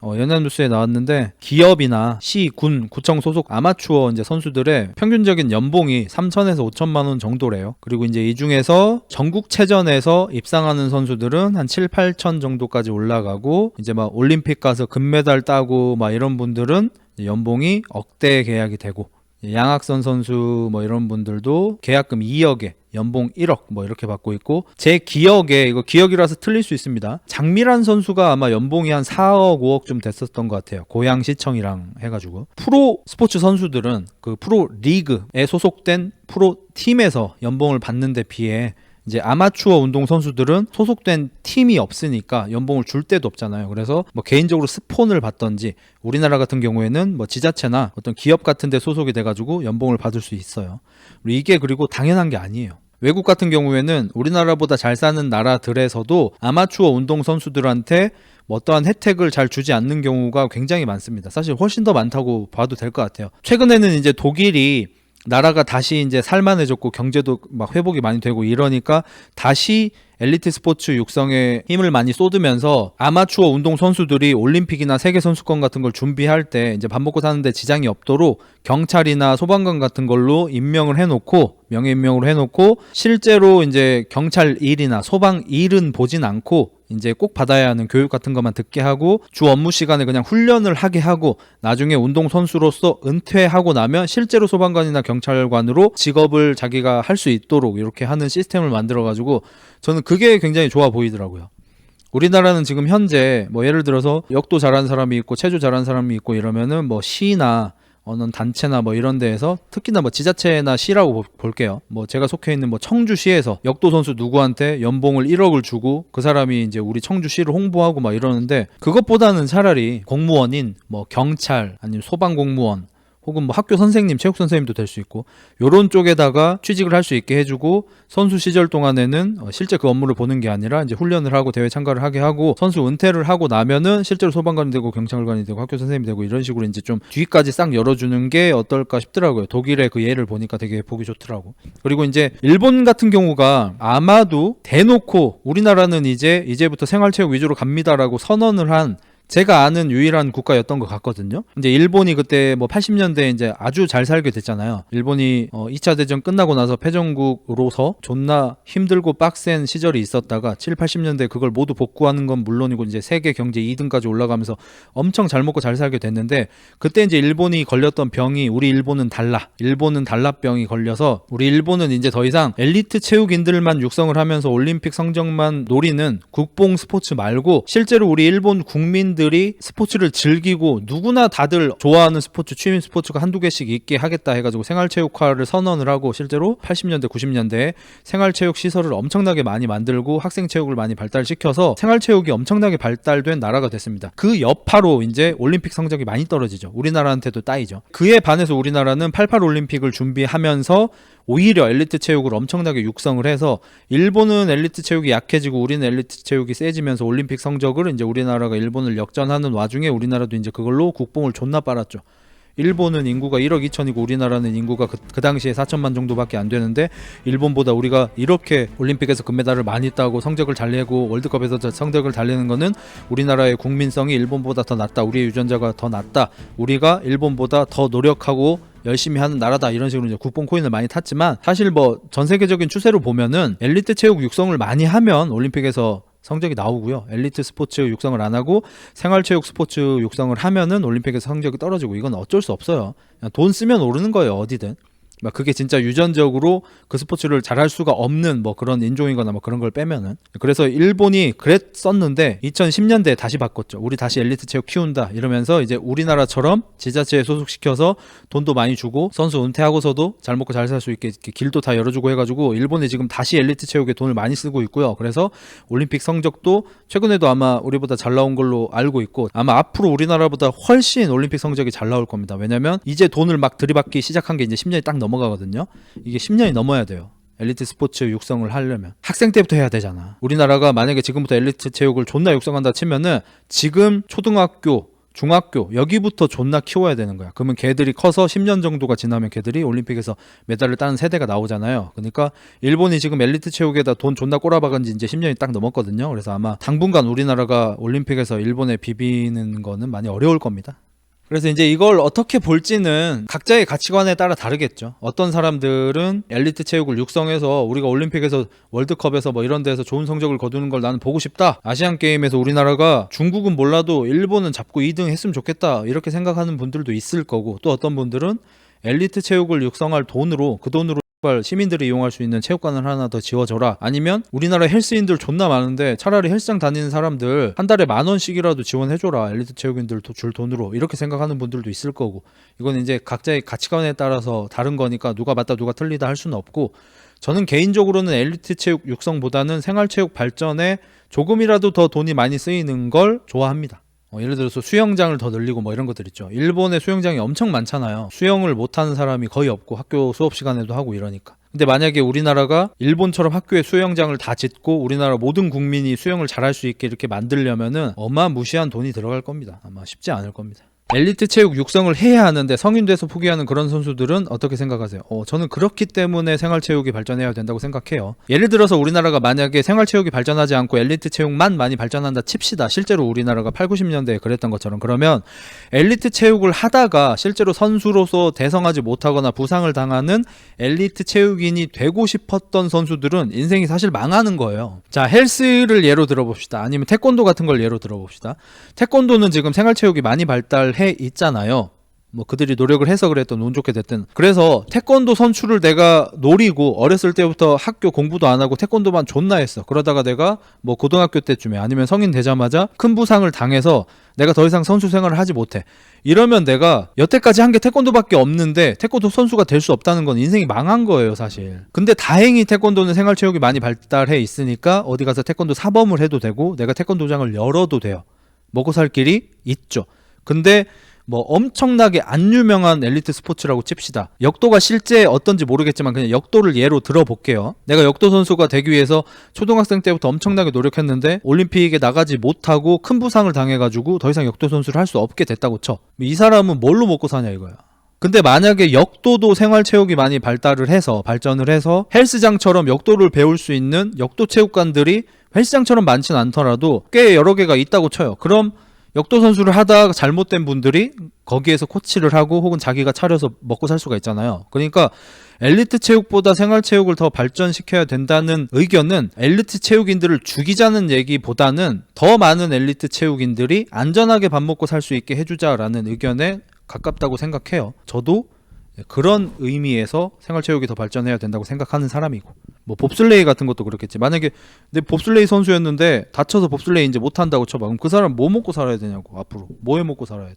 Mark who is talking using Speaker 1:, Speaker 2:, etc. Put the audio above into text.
Speaker 1: 연합뉴스에 나왔는데 기업이나 시, 군, 구청 소속 아마추어 이제 선수들의 평균적인 연봉이 3천에서 5천만 원 정도래요. 그리고 이제 이 중에서 전국체전에서 입상하는 선수들은 한 7, 8천 정도까지 올라가고 이제 막 올림픽 가서 금메달 따고 막 이런 분들은 연봉이 억대 계약이 되고 양학선 선수 뭐 이런 분들도 계약금 2억에 연봉 1억 뭐 이렇게 받고 있고 제 기억에 이거 기억이라서 틀릴 수 있습니다. 장미란 선수가 아마 연봉이 한 4억 5억 좀 됐었던 것 같아요. 고양시청이랑 해가지고 프로 스포츠 선수들은 그 프로 리그에 소속된 프로 팀에서 연봉을 받는 데 비해 이제 아마추어 운동 선수들은 소속된 팀이 없으니까 연봉을 줄 데도 없잖아요. 그래서 뭐 개인적으로 스폰을 받던지 우리나라 같은 경우에는 뭐 지자체나 어떤 기업 같은 데 소속이 돼가지고 연봉을 받을 수 있어요. 이게 그리고 당연한 게 아니에요. 외국 같은 경우에는 우리나라보다 잘 사는 나라들에서도 아마추어 운동 선수들한테 어떠한 혜택을 잘 주지 않는 경우가 굉장히 많습니다. 사실 훨씬 더 많다고 봐도 될 것 같아요. 최근에는 이제 독일이 나라가 다시 이제 살만해졌고 경제도 막 회복이 많이 되고 이러니까 다시 엘리트 스포츠 육성에 힘을 많이 쏟으면서 아마추어 운동 선수들이 올림픽이나 세계 선수권 같은 걸 준비할 때 이제 밥 먹고 사는데 지장이 없도록 경찰이나 소방관 같은 걸로 임명을 해놓고 명예 임명으로 해놓고 실제로 이제 경찰 일이나 소방 일은 보진 않고 이제 꼭 받아야 하는 교육 같은 것만 듣게 하고 주 업무 시간에 그냥 훈련을 하게 하고 나중에 운동선수로서 은퇴하고 나면 실제로 소방관이나 경찰관으로 직업을 자기가 할 수 있도록 이렇게 하는 시스템을 만들어가지고 저는 그게 굉장히 좋아 보이더라고요. 우리나라는 지금 현재 뭐 예를 들어서 역도 잘하는 사람이 있고 체조 잘하는 사람이 있고 이러면은 뭐 시나 어느 단체나 뭐 이런 데에서 특히나 뭐 지자체나 시라고 볼게요. 뭐 제가 속해 있는 뭐 청주시에서 역도 선수 누구한테 연봉을 1억을 주고 그 사람이 이제 우리 청주시를 홍보하고 막 이러는데 그것보다는 차라리 공무원인 뭐 경찰 아니면 소방공무원 혹은 뭐 학교 선생님, 체육 선생님도 될 수 있고 요런 쪽에다가 취직을 할 수 있게 해주고 선수 시절 동안에는 실제 그 업무를 보는 게 아니라 이제 훈련을 하고 대회 참가를 하게 하고 선수 은퇴를 하고 나면은 실제로 소방관이 되고 경찰관이 되고 학교 선생님이 되고 이런 식으로 이제 좀 뒤까지 싹 열어주는 게 어떨까 싶더라고요. 독일의 그 예를 보니까 되게 보기 좋더라고. 그리고 이제 일본 같은 경우가 아마도 대놓고 우리나라는 이제부터 생활체육 위주로 갑니다라고 선언을 한 제가 아는 유일한 국가였던 것 같거든요. 이제 일본이 그때 뭐 80년대에 이제 아주 잘 살게 됐잖아요. 일본이 2차 대전 끝나고 나서 패전국으로서 존나 힘들고 빡센 시절이 있었다가 7, 80년대에 그걸 모두 복구하는 건 물론이고 이제 세계 경제 2등까지 올라가면서 엄청 잘 먹고 잘 살게 됐는데 그때 이제 일본이 걸렸던 병이 우리 일본은 달라병이 걸려서 우리 일본은 이제 더 이상 엘리트 체육인들만 육성을 하면서 올림픽 성적만 노리는 국뽕 스포츠 말고 실제로 우리 일본 국민들이 스포츠를 즐기고 누구나 다들 좋아하는 스포츠, 취미 스포츠가 한두 개씩 있게 하겠다 해가지고 생활체육화를 선언을 하고 실제로 80년대, 90년대에 생활체육 시설을 엄청나게 많이 만들고 학생체육을 많이 발달시켜서 생활체육이 엄청나게 발달된 나라가 됐습니다. 그 여파로 이제 올림픽 성적이 많이 떨어지죠. 우리나라한테도 따이죠. 그에 반해서 우리나라는 88 올림픽을 준비하면서 오히려 엘리트 체육을 엄청나게 육성을 해서 일본은 엘리트 체육이 약해지고 우리는 엘리트 체육이 세지면서 올림픽 성적을 이제 우리나라가 일본을 역전하는 와중에 우리나라도 이제 그걸로 국뽕을 존나 빨았죠. 일본은 인구가 1억 2천이고 우리나라는 인구가 그 당시에 4천만 정도밖에 안 되는데 일본보다 우리가 이렇게 올림픽에서 금메달을 많이 따고 성적을 잘 내고 월드컵에서 성적을 잘 내는 거는 우리나라의 국민성이 일본보다 더 낫다. 우리의 유전자가 더 낫다. 우리가 일본보다 더 노력하고 열심히 하는 나라다 이런 식으로 이제 국뽕 코인을 많이 탔지만 사실 뭐 전 세계적인 추세로 보면은 엘리트 체육 육성을 많이 하면 올림픽에서 성적이 나오고요. 엘리트 스포츠 육성을 안 하고 생활체육 스포츠 육성을 하면은 올림픽에서 성적이 떨어지고 이건 어쩔 수 없어요. 그냥 돈 쓰면 오르는 거예요. 어디든. 그게 진짜 유전적으로 그 스포츠를 잘할 수가 없는 뭐 그런 인종이거나 뭐 그런 걸 빼면은. 그래서 일본이 그랬었는데 2010년대에 다시 바꿨죠. 우리 다시 엘리트 체육 키운다 이러면서 이제 우리나라처럼 지자체에 소속시켜서 돈도 많이 주고 선수 은퇴하고서도 잘 먹고 잘 살 수 있게 길도 다 열어주고 해가지고 일본이 지금 다시 엘리트 체육에 돈을 많이 쓰고 있고요. 그래서 올림픽 성적도 최근에도 아마 우리보다 잘 나온 걸로 알고 있고 아마 앞으로 우리나라보다 훨씬 올림픽 성적이 잘 나올 겁니다. 왜냐면 이제 돈을 막 들이받기 시작한 게 이제 10년이 딱 넘어가거든요. 이게 10년이 넘어야 돼요. 엘리트 스포츠 육성을 하려면 학생 때부터 해야 되잖아. 우리나라가 만약에 지금부터 엘리트 체육을 존나 육성한다 치면은 지금 초등학교 중학교 여기부터 존나 키워야 되는 거야. 그러면 걔들이 커서 10년 정도가 지나면 걔들이 올림픽에서 메달을 따는 세대가 나오잖아요. 그러니까 일본이 지금 엘리트 체육에다 돈 존나 꼬라박은 지 이제 10년이 딱 넘었거든요. 그래서 아마 당분간 우리나라가 올림픽에서 일본에 비비는 거는 많이 어려울 겁니다. 그래서 이제 이걸 어떻게 볼지는 각자의 가치관에 따라 다르겠죠. 어떤 사람들은 엘리트 체육을 육성해서 우리가 올림픽에서 월드컵에서 뭐 이런 데서 좋은 성적을 거두는 걸 나는 보고 싶다. 아시안 게임에서 우리나라가 중국은 몰라도 일본은 잡고 2등 했으면 좋겠다. 이렇게 생각하는 분들도 있을 거고, 또 어떤 분들은 엘리트 체육을 육성할 돈으로, 그 돈으로 시민들이 이용할 수 있는 체육관을 하나 더 지어줘라. 아니면 우리나라 헬스인들 존나 많은데 차라리 헬스장 다니는 사람들 한 달에 10,000원씩이라도 지원해줘라. 엘리트 체육인들 줄 돈으로. 이렇게 생각하는 분들도 있을 거고, 이건 이제 각자의 가치관에 따라서 다른 거니까 누가 맞다 누가 틀리다 할 수는 없고, 저는 개인적으로는 엘리트 체육 육성보다는 생활체육 발전에 조금이라도 더 돈이 많이 쓰이는 걸 좋아합니다. 예를 들어서 수영장을 더 늘리고 뭐 이런 것들 있죠. 일본에 수영장이 엄청 많잖아요. 수영을 못하는 사람이 거의 없고 학교 수업 시간에도 하고 이러니까. 근데 만약에 우리나라가 일본처럼 학교에 수영장을 다 짓고 우리나라 모든 국민이 수영을 잘할 수 있게 이렇게 만들려면은 어마무시한 돈이 들어갈 겁니다. 아마 쉽지 않을 겁니다. 엘리트 체육 육성을 해야 하는데 성인 돼서 포기하는 그런 선수들은 어떻게 생각하세요? 저는 그렇기 때문에 생활체육이 발전해야 된다고 생각해요. 예를 들어서 우리나라가 만약에 생활체육이 발전하지 않고 엘리트 체육만 많이 발전한다 칩시다. 실제로 우리나라가 8, 90년대에 그랬던 것처럼. 그러면 엘리트 체육을 하다가 실제로 선수로서 대성하지 못하거나 부상을 당하는 엘리트 체육인이 되고 싶었던 선수들은 인생이 사실 망하는 거예요. 자, 헬스를 예로 들어봅시다. 아니면 태권도 같은 걸 예로 들어봅시다. 태권도는 지금 생활체육이 많이 발달해 있잖아요. 뭐 그들이 노력을 해서 그랬든 운 좋게 됐든. 그래서 태권도 선수를 내가 노리고 어렸을 때부터 학교 공부도 안 하고 태권도만 존나 했어. 그러다가 내가 뭐 고등학교 때쯤에 아니면 성인 되자마자 큰 부상을 당해서 내가 더 이상 선수 생활을 하지 못해. 이러면 내가 여태까지 한 게 태권도밖에 없는데 태권도 선수가 될 수 없다는 건 인생이 망한 거예요, 사실. 근데 다행히 태권도는 생활체육이 많이 발달해 있으니까 어디 가서 태권도 사범을 해도 되고 내가 태권도장을 열어도 돼요. 먹고 살 길이 있죠. 근데 뭐 엄청나게 안 유명한 엘리트 스포츠라고 칩시다. 역도가 실제 어떤지 모르겠지만 그냥 역도를 예로 들어볼게요. 내가 역도 선수가 되기 위해서 초등학생 때부터 엄청나게 노력했는데 올림픽에 나가지 못하고 큰 부상을 당해가지고 더 이상 역도 선수를 할 수 없게 됐다고 쳐. 이 사람은 뭘로 먹고 사냐 이거야. 근데 만약에 역도도 생활체육이 많이 발전을 해서 헬스장처럼 역도를 배울 수 있는 역도 체육관들이 헬스장처럼 많진 않더라도 꽤 여러 개가 있다고 쳐요. 그럼 역도 선수를 하다가 잘못된 분들이 거기에서 코치를 하고 혹은 자기가 차려서 먹고 살 수가 있잖아요. 그러니까 엘리트 체육보다 생활체육을 더 발전시켜야 된다는 의견은 엘리트 체육인들을 죽이자는 얘기보다는 더 많은 엘리트 체육인들이 안전하게 밥 먹고 살 수 있게 해주자라는 의견에 가깝다고 생각해요. 저도 그런 의미에서 생활체육이 더 발전해야 된다고 생각하는 사람이고, 뭐 봅슬레이 같은 것도 그렇겠지. 만약에 내 봅슬레이 선수였는데 다쳐서 봅슬레이 이제 못한다고 쳐봐. 그럼 그 사람 뭐 먹고 살아야 되냐고. 앞으로 뭐 해 먹고 살아야 돼.